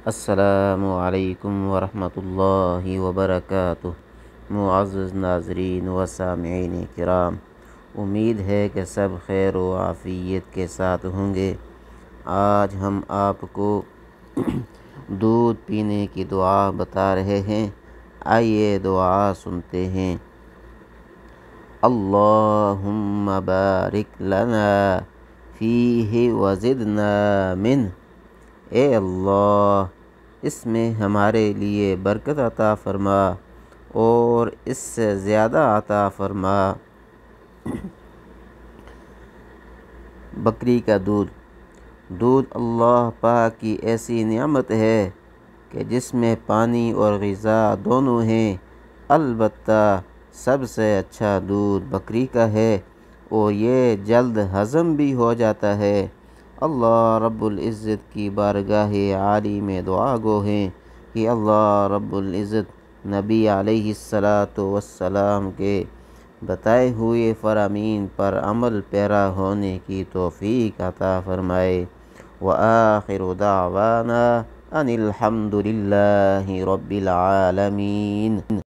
السلام علیکم ورحمۃ اللہ وبرکاتہ۔ معزز ناظرین و سامعین کرام، امید ہے کہ سب خیر و عافیت کے ساتھ ہوں گے۔ آج ہم آپ کو دودھ پینے کی دعا بتا رہے ہیں۔ آئیے دعا سنتے ہیں۔ اللہم بارک لنا فیہ وزدنا منہ۔ اے اللہ، اس میں ہمارے لیے برکت عطا فرما اور اس سے زیادہ عطا فرما۔ بکری کا دودھ۔ دودھ اللہ پاک کی ایسی نعمت ہے کہ جس میں پانی اور غذا دونوں ہیں، البتہ سب سے اچھا دودھ بکری کا ہے اور یہ جلد ہضم بھی ہو جاتا ہے۔ اللہ رب العزت کی بارگاہ عالی میں دعا گو ہیں کہ اللہ رب العزت نبی علیہ السلام کے بتائے ہوئے فرامین پر عمل پیرا ہونے کی توفیق عطا فرمائے۔ وآخر دعوانا ان الحمد للہ رب العالمین۔